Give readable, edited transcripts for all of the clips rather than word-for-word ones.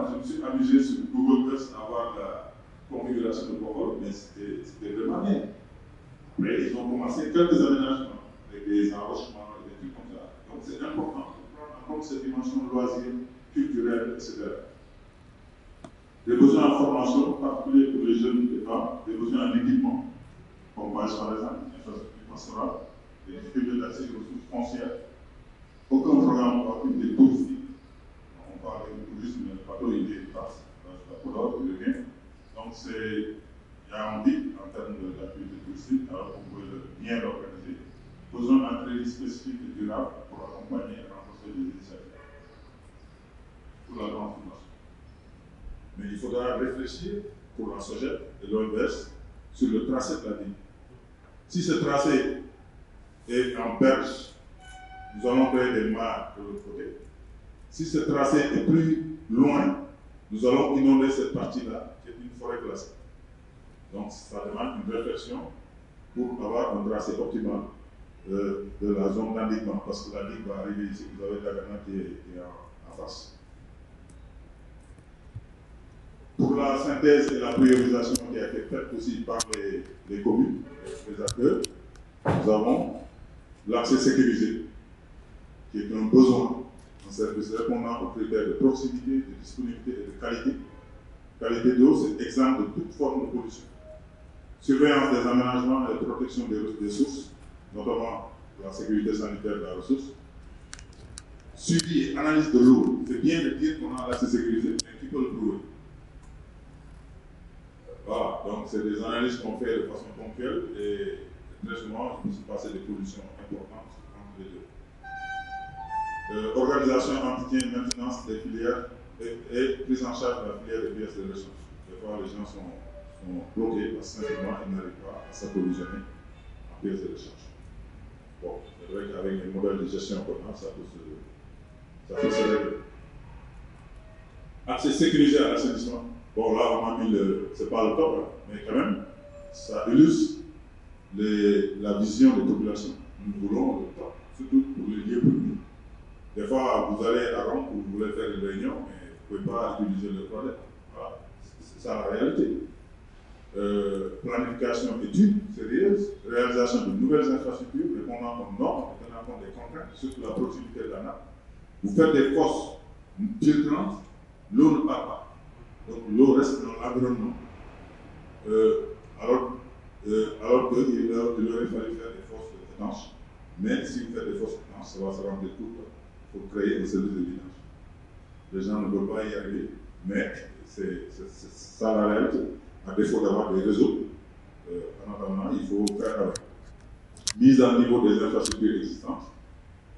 effectivement, je me suis amusé sur Google Earth à voir la configuration de Bohol, mais c'était vraiment bien. Après, ils ont commencé quelques aménagements, avec des enrochements, des trucs comme ça. Donc c'est important de prendre en compte cette dimension loisir, culturelle, etc. Des besoins en formation, particuliers pour les jeunes et femmes, des besoins en équipement, comme par exemple, infrastructure pastorale, des difficultés d'accès aux ressources foncières. Aucun programme d'activité touristique. On parle de tourisme, mais le bateau il passe, la couleur, il revient. Donc il y a un vide en termes d'activité touristique, alors qu'on peut bien l'organiser. Besoin d'un crédit spécifique et durable pour accompagner et renforcer les initiatives pour la transformation. Mais il faudra réfléchir pour la SOGEP et l'OMS sur le tracé de la ligne. Si ce tracé est en berge, nous allons créer des mares de l'autre côté. Si ce tracé est plus loin, nous allons inonder cette partie-là, qui est une forêt classée. Donc, ça demande une réflexion pour avoir un tracé optimal de la zone d'indiquement, parce que la ligne va arriver ici, vous avez Dagana qui est en face. Pour la synthèse et la priorisation qui a été faite aussi par les communes, les acteurs, nous avons l'accès sécurisé, qui est un besoin, un service répondant aux critères de proximité, de disponibilité et de qualité. Qualité d'eau, c'est exempt de toute forme de pollution. Surveillance des aménagements et protection des sources, notamment la sécurité sanitaire de la ressource. Suivi et analyse de l'eau, c'est bien de dire qu'on a l'accès sécurisé, mais qui peut le prouver? Voilà, donc c'est des analyses qu'on fait de façon ponctuelle et très souvent, il peut se passer des pollutions importantes entre les deux. Organisation, entretien, maintenance des filières et prise en charge de la filière des pièces de rechange. Des fois, les gens sont bloqués parce que simplement ils n'arrivent pas à s'approvisionner en pièces de rechange. Bon, c'est vrai qu'avec les modèles de gestion qu'on a, ça peut se régler. Accès sécurisé à l'assainissement. Bon, là, on a mis c'est pas le top, hein, mais quand même, ça illustre la vision des populations. Nous voulons le top, surtout pour les lieux publics. Des fois, vous allez à Rome où vous voulez faire une réunion, mais vous ne pouvez pas utiliser le toilette. Voilà, c'est ça la réalité. Planification études sérieuses, réalisation de nouvelles infrastructures répondant aux normes et tenant compte des contraintes, surtout la proximité de la nappe. Vous faites des fosses filtrantes, l'eau ne part pas. Donc l'eau reste dans l'environnement. Alors qu'il aurait fallu faire des fosses étanches. Mais si vous faites des fosses étanches, ça va se rendre coûteux. Il faut créer un service de vidange. Les gens ne veulent pas y arriver, mais c'est ça la réalité. À défaut d'avoir des réseaux, en attendant, il faut faire avec. Mise à niveau des infrastructures existantes,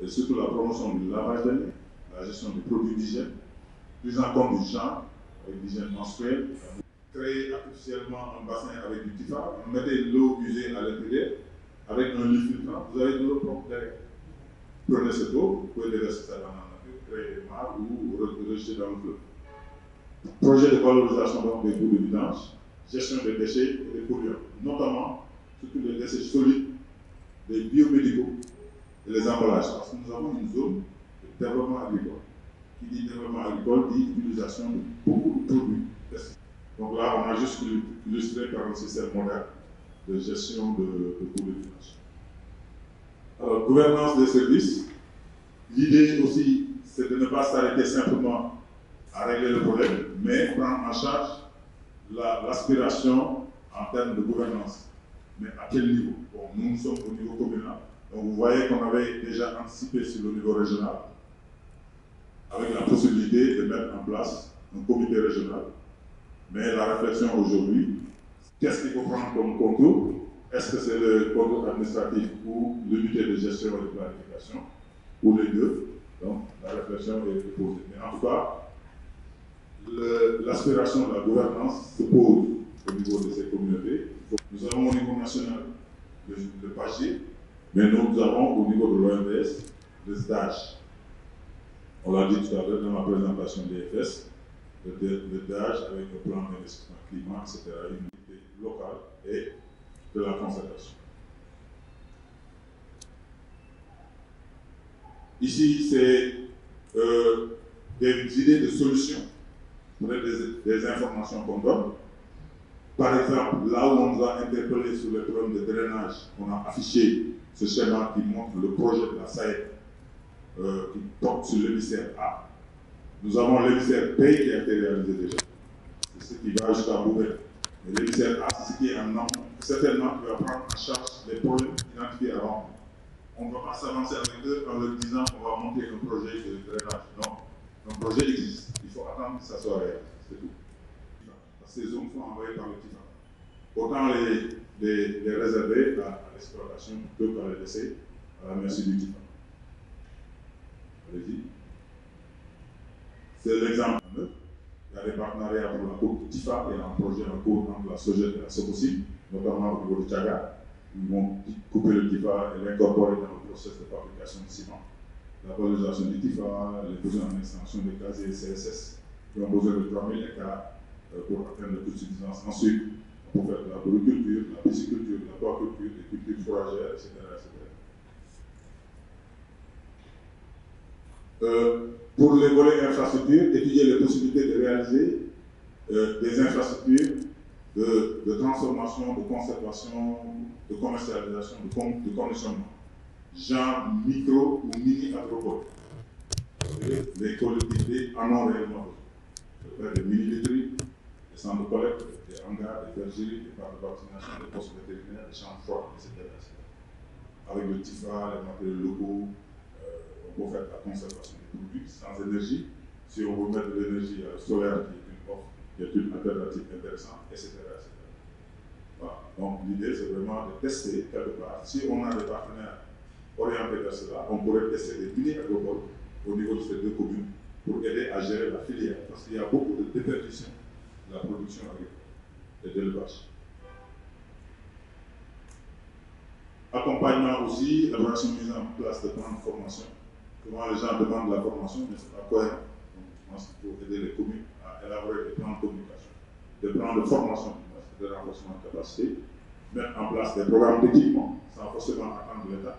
et surtout la promotion du lavage des mains, la gestion des produits d'hygiène, prise en compte du genre, avec l'hygiène menstruelle, créer artificiellement un bassin avec du TIFA, vous mettez l'eau usée à l'intérieur, avec un lit filtrant, vous avez de l'eau propre derrière. Prenez cette eau, vous pouvez déverser ça dans la nature, créer des mares ou rejeter dans le fleuve. Projet de valorisation donc, des bouts de vidange, gestion des déchets et des polluants, notamment surtout les déchets solides, les biomédicaux et les emballages, parce que nous avons une zone de développement agricole. Qui dit développement agricole dit utilisation de beaucoup de produits. Donc là, on a juste illustré par un système moderne de gestion de bouts de vidange. Alors, gouvernance des services. L'idée aussi, c'est de ne pas s'arrêter simplement à régler le problème, mais prendre en charge l'aspiration en termes de gouvernance. Mais à quel niveau? Bon, nous sommes au niveau communal. Donc vous voyez qu'on avait déjà anticipé sur le niveau régional, avec la possibilité de mettre en place un comité régional. Mais la réflexion aujourd'hui, qu'est-ce qu'il faut prendre comme contour? Est-ce que c'est le contour administratif ou l'unité de gestion et de planification, ou les deux? Donc la réflexion est posée. Mais en tout cas, l'aspiration de la gouvernance se pose au niveau de ces communautés. Nous avons au niveau national le PAGI, mais nous avons au niveau de l'OMS le SDAGE. On l'a dit tout à l'heure dans la présentation des FS, le DAGE avec le plan d'investissement climat, etc., une unité locale et de la concertation. Ici, c'est des idées de solutions des informations qu'on donne. Par exemple, là où on nous a interpellé sur les problèmes de drainage, on a affiché ce schéma qui montre le projet de la SAED qui porte sur l'émissaire A. Nous avons l'émissaire B qui a été réalisé déjà. C'est ce qui va jusqu'à Boubel. Mais l'émissaire A, c'est ce qui est en amont. Certainement, qui va prendre en charge les problèmes identifiés avant. On ne va pas s'avancer avec eux en leur disant qu'on va monter un projet de drainage. Non, un projet existe. Il faut attendre que ça soit réel. C'est tout. Ces zones sont envoyées par le TIFA. Autant les réserver à l'exploitation plutôt qu'à les laisser à la merci du TIFA. Allez-y. C'est l'exemple. Il y a des partenariats pour la coupe du TIFA. Il y a un projet en cours entre la SOGET et la SOCOSIM, notamment au niveau du Tchaga. Ils vont couper le TIFA et l'incorporer dans le processus de fabrication de ciment. La valorisation du TIFA, les besoins en extension des casiers CSS, qui ont besoin de 3000 hectares pour atteindre l'autosuffisance. Ensuite, on peut faire de la floriculture, de la pisciculture, de l'aquaculture, des cultures fourragères, etc. Pour les volets infrastructures, étudier les possibilités de réaliser des infrastructures de transformation, de conservation, de commercialisation, de conditionnement, genre micro ou mini-agropole. Les collectivités en ont réellement besoin. Des mini-laiteries, des centres de collecte, des hangars, des bergeries, des parcs de vaccination, des postes vétérinaires, des champs froids, etc. Avec le TIFA, les matériaux locaux, on peut faire la conservation des produits sans énergie. Si on veut mettre de l'énergie solaire qui est une offre, qui est une alternative intéressante, etc. Voilà. Donc l'idée c'est vraiment de tester quelque part. Si on a des partenaires orientés vers cela, on pourrait tester des mini-agropoles au niveau de ces deux communes pour aider à gérer la filière, parce qu'il y a beaucoup de déperdition de la production agricole et de l'élevage. Accompagnement aussi, la mise en place de plans de formation. Souvent les gens demandent la formation, mais ce n'est pas cohérent. Donc je pense qu'il faut aider les communes à élaborer des plans de communication, des plans de formation, de renforcement de capacité, mettre en place des programmes d'équipement sans forcément attendre l'État,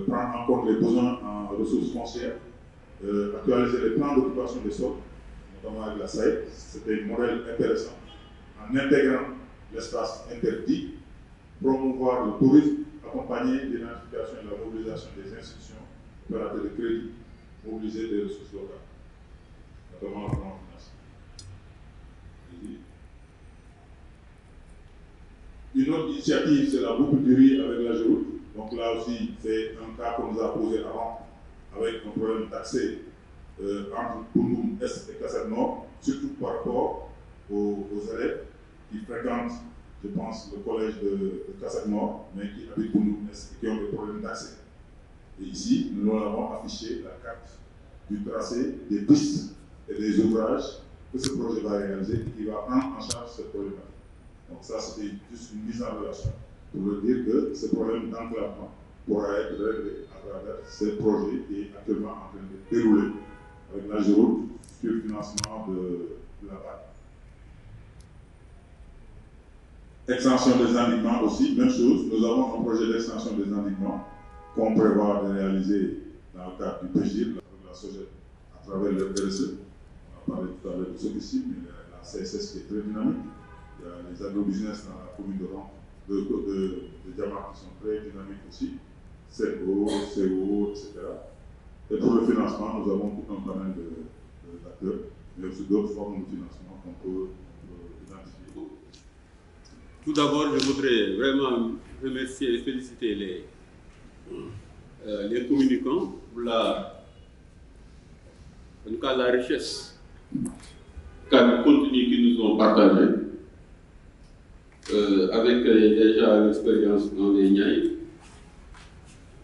prendre en compte les besoins en ressources foncières, actualiser les plans d'occupation des sols, notamment avec la SAED. C'était un modèle intéressant. En intégrant l'espace interdit, promouvoir le tourisme, accompagner l'identification et la mobilisation des institutions opérateurs de crédit, mobiliser des ressources locales, notamment le plan financier. Une autre initiative, c'est la boucle du riz avec la Géroute. Donc là aussi, c'est un cas qu'on nous a posé avant, avec un problème d'accès entre Koundoum Est et Kassak Nord, surtout par rapport aux élèves qui fréquentent, je pense, le collège de Kassak Nord, mais qui habitent Koundoum Est et qui ont des problèmes d'accès. Et ici, nous avons affiché la carte du tracé, des pistes et des ouvrages que ce projet va réaliser et qui va prendre en charge cette problématique. Donc ça, c'était juste une mise en relation pour leur dire que ce problème d'enclavement pourra être réglé à travers ce projet qui est actuellement en train de dérouler avec la Géroute sur le financement de la BAC. Extension des endiguements aussi, même chose. Nous avons un projet d'extension des endiguements qu'on prévoit de réaliser dans le cadre du PGIR, avec la SOGET, à travers le RSE. On a parlé tout à l'heure de Sokisim, mais la CSS qui est très dynamique. Il y a les agrobusiness dans la commune de Diamant qui sont très dynamiques aussi, CERCO, CO, etc. Et pour le financement, nous avons tout un panel d'acteurs, mais aussi d'autres formes de financement qu'on peut identifier. Tout d'abord, je voudrais vraiment remercier et féliciter les communicants pour en tout cas, la richesse du contenu qu'ils nous ont partagé. Avec déjà l'expérience dans les Niayes,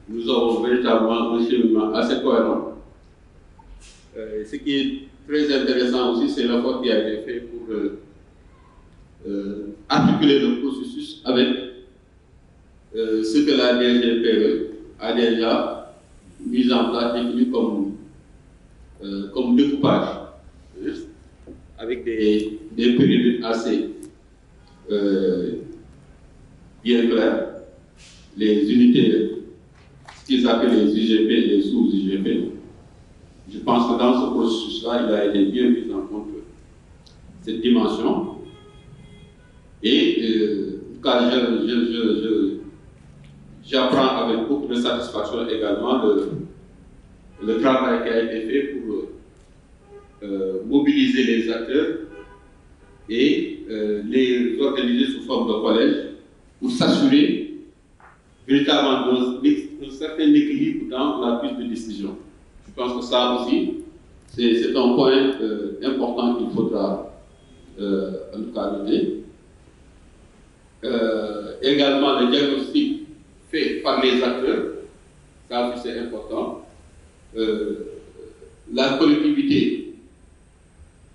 nous avons véritablement un cheminement assez cohérent. Ce qui est très intéressant aussi, c'est l'effort qui a été fait pour articuler le processus avec ce que la DGPE a déjà mis en place, défini comme découpage, avec des périodes assez bien claires, les unités, ce qu'ils appellent les IGP et les sous-IGP. Je pense que dans ce processus-là, il a été bien mis en compte cette dimension. Et en tout cas, j'apprends avec beaucoup de satisfaction également le travail qui a été fait pour mobiliser les acteurs et les organiser sous forme de collège pour s'assurer véritablement d'un certain équilibre dans la prise de décision. Je pense que ça aussi, c'est un point important qu'il faudra en tout cas noter. Également le diagnostic fait par les acteurs, ça aussi c'est important. La collectivité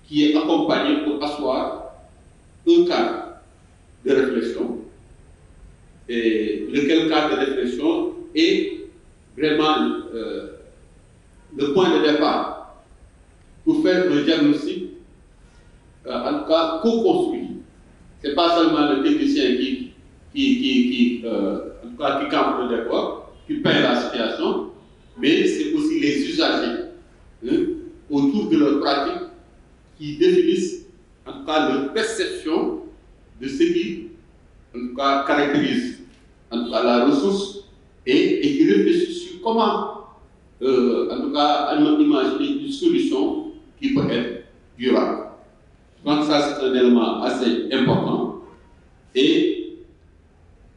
qui est accompagnée pour asseoir un cadre de réflexion, et lequel cadre de réflexion est vraiment le point de départ pour faire un diagnostic, en tout cas co-construit. Ce n'est pas seulement le technicien qui campe le décor, qui peint la situation, mais c'est aussi les usagers autour de leur pratique qui définissent en tout cas leur perception de ce qui en tout cas caractérise en tout cas la ressource et qui réfléchissent sur comment en tout cas imaginer une solution qui peut être durable. Je pense que ça c'est un élément assez important et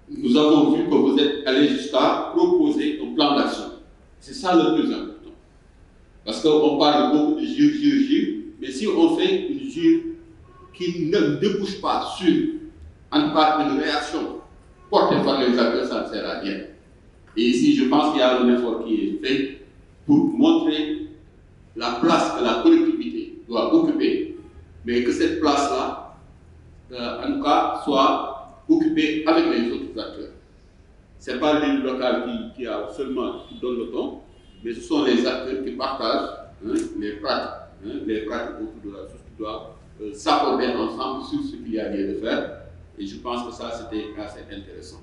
nous avons vu que vous êtes allé jusqu'à proposer un plan d'action. C'est ça le plus important. Parce qu'on parle beaucoup de GIR, mais si on fait une GIR qui ne débouche pas sur en tout cas une réaction portée par les acteurs, ça ne sert à rien. Et ici, je pense qu'il y a un effort qui est fait pour montrer la place que la collectivité doit occuper, mais que cette place-là, en tout cas, soit occupée avec les autres acteurs. Ce n'est pas l'élu local qui a seulement qui donne le ton, mais ce sont les acteurs qui partagent les pratiques autour de la chose qui doivent s'accorder ensemble sur ce qu'il y a lieu de faire. Et je pense que ça, c'était assez intéressant.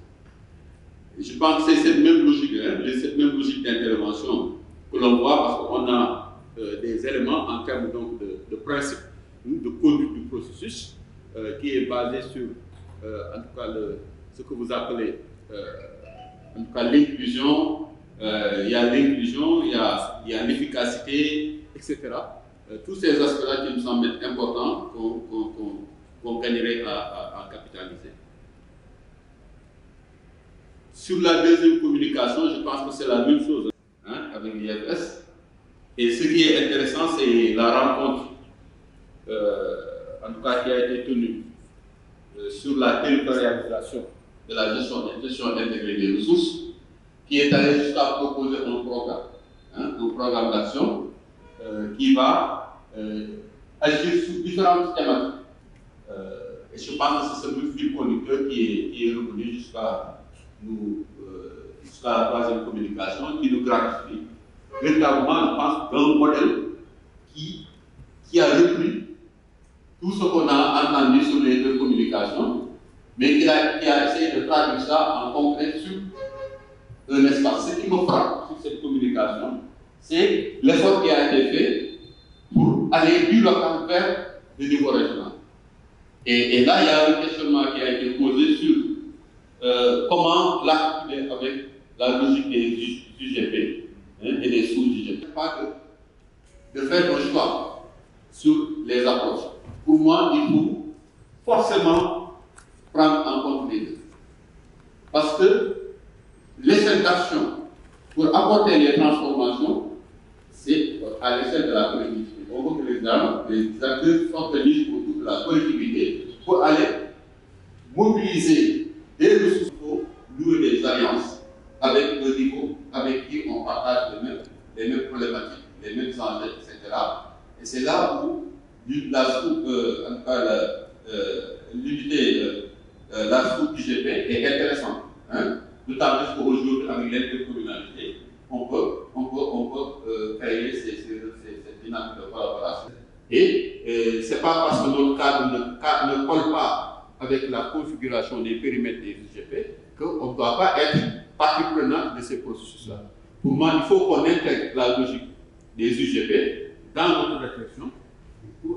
Et je pense que c'est cette même logique, cette même logique d'intervention que l'on voit parce qu'on a des éléments en termes donc, de principe, de conduite du processus, qui est basé sur, en tout cas, ce que vous appelez, en tout cas, l'inclusion. Il y a l'inclusion, il y a l'efficacité, etc. Tous ces aspects-là qui me semblent être importants qu'on gagnerait à capitaliser. Sur la deuxième communication, je pense que c'est la même chose avec l'IFS. Et ce qui est intéressant, c'est la rencontre, en tout cas qui a été tenue sur la territorialisation de la gestion intégrée des ressources, qui est allé jusqu'à proposer un programme d'action qui va agir sur différentes thématiques. Et je pense que c'est ce fil conducteur qui est revenu jusqu'à la troisième communication, qui nous gratifie. Véritablement, je pense, d'un modèle qui a repris tout ce qu'on a entendu sur les deux communications, mais qui a essayé de traduire ça en concret sur un espace. Ce qui me frappe sur cette communication, c'est l'effort qui a été fait pour aller du local vers le niveau régional. Et là, il y a un questionnement qui a été posé sur comment l'articuler avec la logique des UGP et des sous-UGP. Pas de faire un choix sur les approches. Pour moi, il faut forcément prendre en compte les deux. Parce que l'échelle d'action pour apporter les transformations, c'est à l'échelle de la collectivité. On veut que les acteurs s'organisent autour de la collectivité pour aller mobiliser des ressources pour nouer des alliances avec le niveau avec qui on partage les mêmes problématiques, les mêmes enjeux, etc. Et c'est là où l'unité, la sous-IGP est intéressante. D'autant plus qu'aujourd'hui, avec l'intercommunalité, on peut créer cette dynamique de collaboration. Et ce n'est pas parce que notre cadre ne colle pas avec la configuration des périmètres des UGP qu'on ne doit pas être partie prenante de ces processus-là. Pour moi, il faut qu'on intègre la logique des UGP dans notre réflexion pour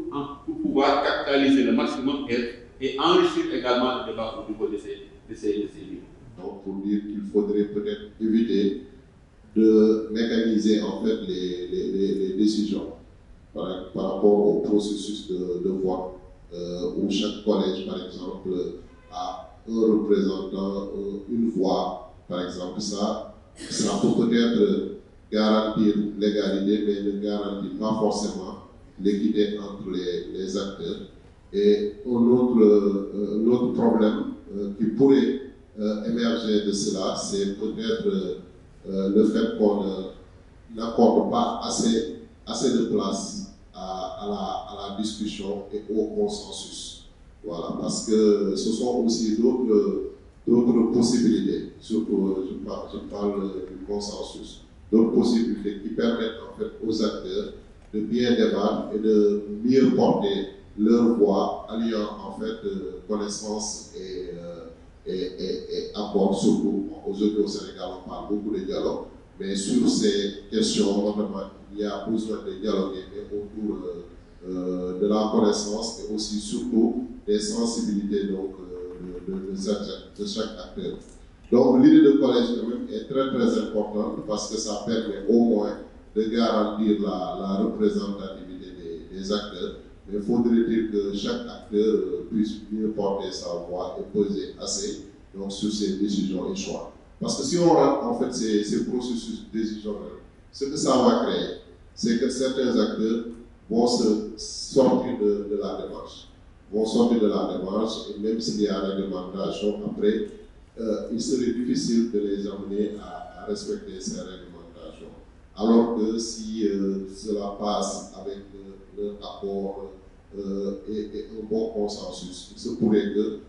pouvoir capitaliser le maximum et enrichir également le débat au niveau de ces livres. Donc pour dire qu'il faudrait peut-être éviter de mécaniser en fait les décisions par rapport au processus de vote, où chaque collège par exemple a un représentant, une voix par exemple. Ça peut peut-être garantir l'égalité, mais ne garantit pas forcément l'équité entre les acteurs. Et un autre problème qui pourrait émerger de cela, c'est peut-être le fait qu'on n'accorde pas assez de place à la discussion et au consensus. Voilà, parce que ce sont aussi d'autres possibilités, surtout je parle du consensus, d'autres possibilités qui permettent en fait aux acteurs de bien débattre et de mieux porter leur voix, alliant en fait connaissance et apport. Surtout aujourd'hui au Sénégal, on parle beaucoup de dialogue, mais sur ces questions, notamment, il y a besoin de dialoguer autour de la connaissance et aussi surtout des sensibilités donc, de chaque acteur. Donc l'idée de collège quand même est très très importante parce que ça permet au moins de garantir la représentativité des acteurs. Mais faudrait-il que chaque acteur puisse mieux porter sa voix et peser assez donc, sur ses décisions et choix. Parce que si on rentre en fait ces processus décisionnels, ce que ça va créer, c'est que certains acteurs vont se sortir de la démarche. Et même s'il y a réglementation, après, il serait difficile de les amener à respecter ces réglementations. Alors que si cela passe avec leur accord et un bon consensus, il se pourrait que,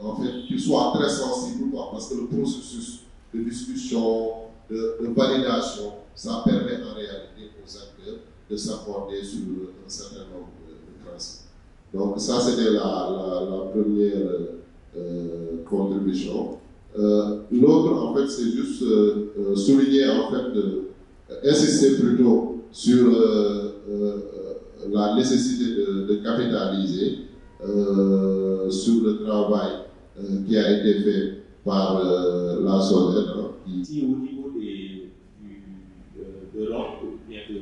en fait, qu'ils soient très sensibles, parce que le processus de discussion, de validation, ça permet en réalité aux acteurs de s'accorder sur un certain nombre de principes. Donc ça, c'était la première contribution. L'autre, en fait, c'est juste souligner, en fait, insister plutôt sur la nécessité de capitaliser sur le travail qui a été fait par la SONED. Ici, au niveau de l'Europe, ou bien du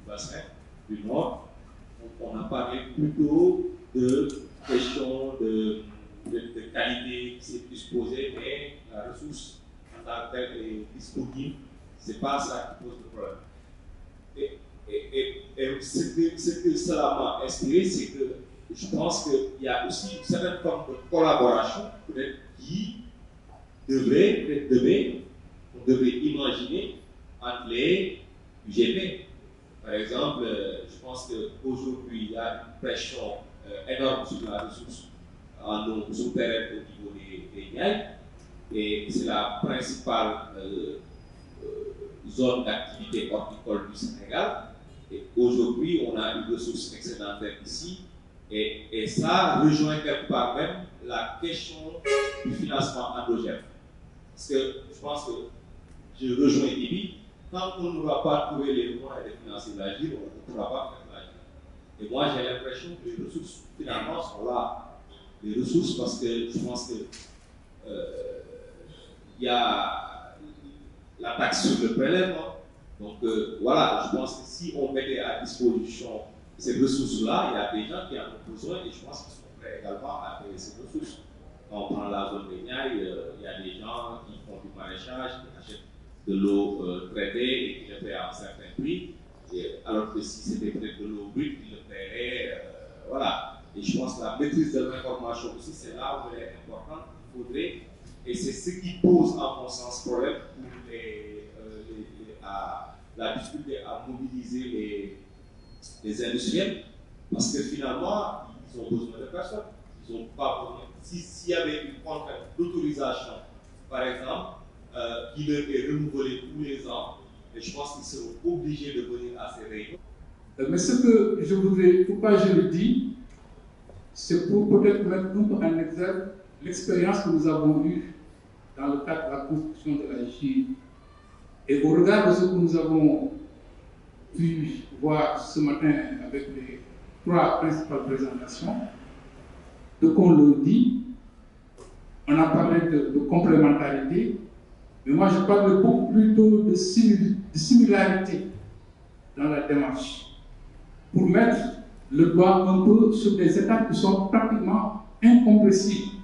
bassin du Nord, on a parlé plutôt de questions de qualité qui s'est plus posée, mais la ressource en tant que telle est disponible. Ce n'est pas ça qui pose le problème. Et ce que cela m'a inspiré, c'est que je pense qu'il y a aussi une certaine forme de collaboration peut-être qui on devrait imaginer entre les UGP. Par exemple, je pense qu'aujourd'hui, il y a une pression énorme sur la ressource en eau souterraine au niveau des Niayes, et c'est la principale zone d'activité horticole du Sénégal. Et aujourd'hui, on a une ressource excédentaire ici, et ça rejoint quelque part même la question du financement endogène. Parce que je pense que je rejoins Ibi, tant qu'on n'aura pas trouvé les moyens de financer l'agir, on ne pourra pas faire l'agir. Et moi, j'ai l'impression que les ressources, finalement, sont là. Les ressources, parce que je pense que il y a la taxe sur le prélèvement. Donc voilà, je pense que si on mettait à disposition ces ressources-là, il y a des gens qui en ont besoin et je pense qu'ils sont prêts également à payer ces ressources. Quand on prend la zone des Niayes, il y a des gens qui font du maraîchage, qui achètent de l'eau traitée et qui le paient à un certain prix, alors que si c'était peut-être de l'eau brute, ils le paieraient. Voilà. Et je pense que la maîtrise de l'information aussi, c'est là où elle est importante. Il faudrait, et c'est ce qui pose, en mon sens, problème pour la difficulté à mobiliser les industriels, parce que finalement, ils ont besoin de personnes. Ils n'ont pas besoin. S'il y avait une contrainte d'autorisation, par exemple, qui leur est renouvelée tous les ans, et je pense qu'ils seront obligés de venir à ces réunions. Mais ce que je voudrais, pourquoi je le dis, c'est pour peut-être mettre un peu en exergue l'expérience que nous avons eue dans le cadre de la construction de la GIE. Et au regard de ce que nous avons pu voir ce matin avec trois principales présentations. De qu'on le dit, on a parlé de complémentarité, mais moi je parle beaucoup plutôt de similarité dans la démarche, pour mettre le doigt un peu sur des étapes qui sont pratiquement incompressibles